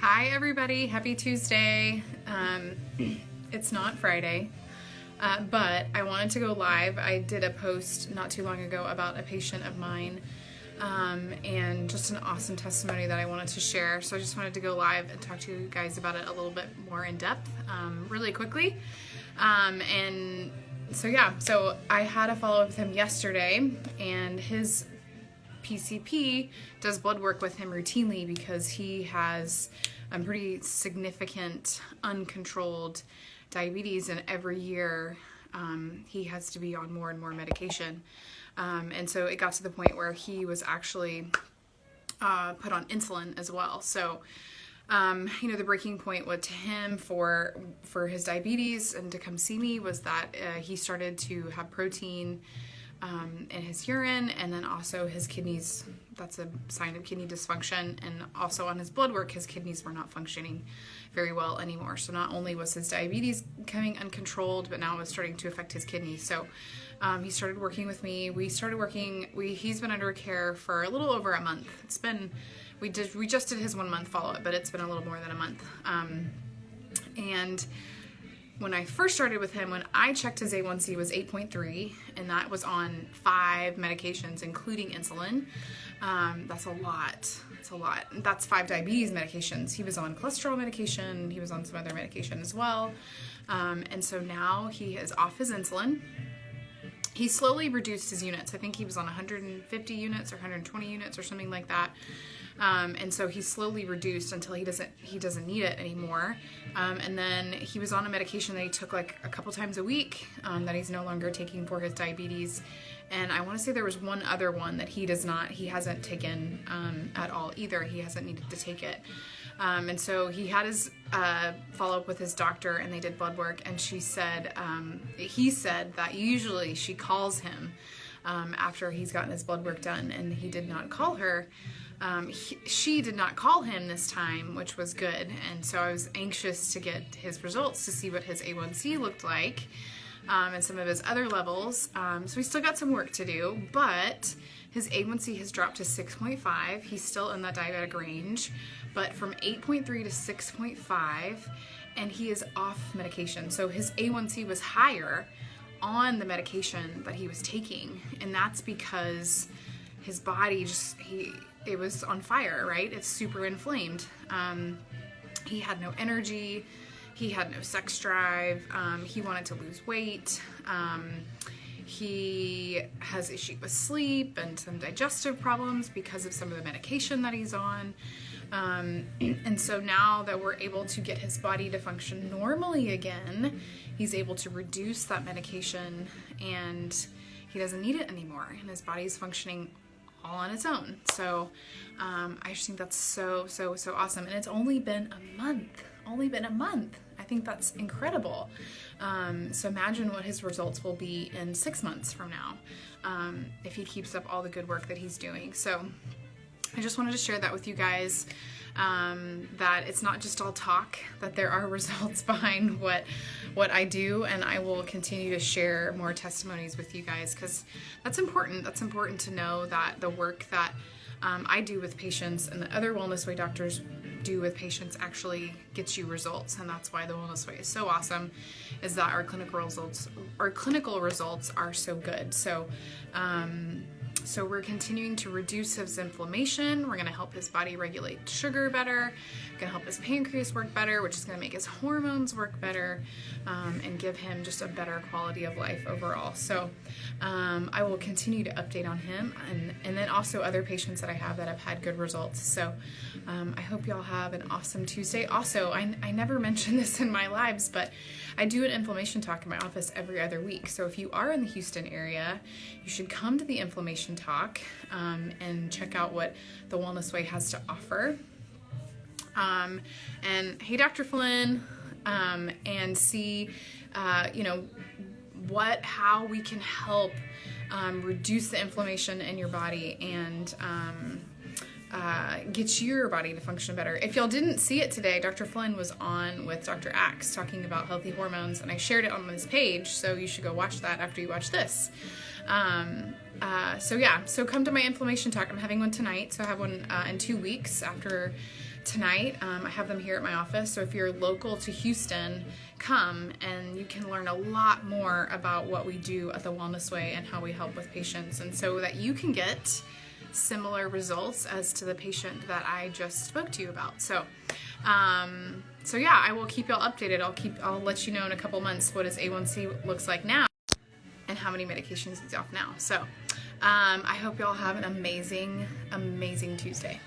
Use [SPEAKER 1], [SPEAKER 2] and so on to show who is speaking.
[SPEAKER 1] Hi everybody, happy Tuesday. It's not Friday, but I wanted to go live. I did a post not too long ago about a patient of mine and just an awesome testimony that I wanted to share. So I just wanted to go live and talk to you guys about it a little bit more in depth really quickly. So I had a follow-up with him yesterday, and his PCP does blood work with him routinely because he has pretty significant uncontrolled diabetes, and every year he has to be on more and more medication. And so it got to the point where he was actually put on insulin as well. So the breaking point to him for his diabetes and to come see me was that he started to have protein in his urine, and then also his kidneys. That's a sign of kidney dysfunction, and also on his blood work, his kidneys were not functioning very well anymore. So not only was his diabetes becoming uncontrolled, but now it was starting to affect his kidneys. So he started working with me. He's been under care for a little over a month. We just did his 1 month follow-up, but it's been a little more than a month. And when I first started with him, when I checked, his A1C was 8.3, and that was on 5 medications, including insulin. That's a lot. It's a lot. That's 5 diabetes medications. He was on cholesterol medication. He was on some other medication as well. And so now he is off his insulin. He slowly reduced his units. I think he was on 150 units or 120 units or something like that. And so he slowly reduced until he doesn't need it anymore. And then he was on a medication that he took like a couple times a week that he's no longer taking for his diabetes. And I want to say there was one other one that he hasn't taken at all either. He hasn't needed to take it. And so he had his follow-up with his doctor, and they did blood work, and he said that usually she calls him after he's gotten his blood work done, and he did not call her. She did not call him this time, which was good, and so I was anxious to get his results to see what his A1C looked like and some of his other levels. So we still got some work to do, but his A1C has dropped to 6.5. He's still in that diabetic range, but from 8.3 to 6.5, and he is off medication. So his A1C was higher on the medication that he was taking, and that's because his body it was on fire, right? It's super inflamed. He had no energy. He had no sex drive. He wanted to lose weight. He has issue with sleep and some digestive problems because of some of the medication that he's on. And so now that we're able to get his body to function normally again, he's able to reduce that medication, and he doesn't need it anymore, and his body's functioning all on its own. So I just think that's so awesome. And it's only been a month. I think that's incredible. So imagine what his results will be in 6 months from now if he keeps up all the good work that he's doing. So I just wanted to share that with you guys, that it's not just all talk, that there are results behind what I do, and I will continue to share more testimonies with you guys, because that's important. That's important to know that the work that I do with patients and the other Wellness Way doctors do with patients actually gets you results, and that's why the Wellness Way is so awesome, is that our clinical results are so good. So we're continuing to reduce his inflammation. We're going to help his body regulate sugar better. We're going to help his pancreas work better, which is going to make his hormones work better, and give him just a better quality of life overall. So I will continue to update on him, and then also other patients that I have that have had good results. So I hope y'all have an awesome Tuesday. Also, I never mentioned this in my lives, but I do an inflammation talk in my office every other week. So if you are in the Houston area, you should come to the inflammation talk and check out what the Wellness Way has to offer. And hey, Dr. Flynn, and see, how we can help reduce the inflammation in your body and get your body to function better. If y'all didn't see it today, Dr. Flynn was on with Dr. Axe talking about healthy hormones, and I shared it on his page, so you should go watch that after you watch this. So come to my inflammation talk. I'm having one tonight, so I have one in 2 weeks after tonight. I have them here at my office, so if you're local to Houston, come and you can learn a lot more about what we do at the Wellness Way and how we help with patients, and so that you can get similar results as to the patient that I just spoke to you about. So yeah, I will keep y'all updated. I'll let you know in a couple months what his A1C looks like now and how many medications he's off now. So I hope y'all have an amazing Tuesday.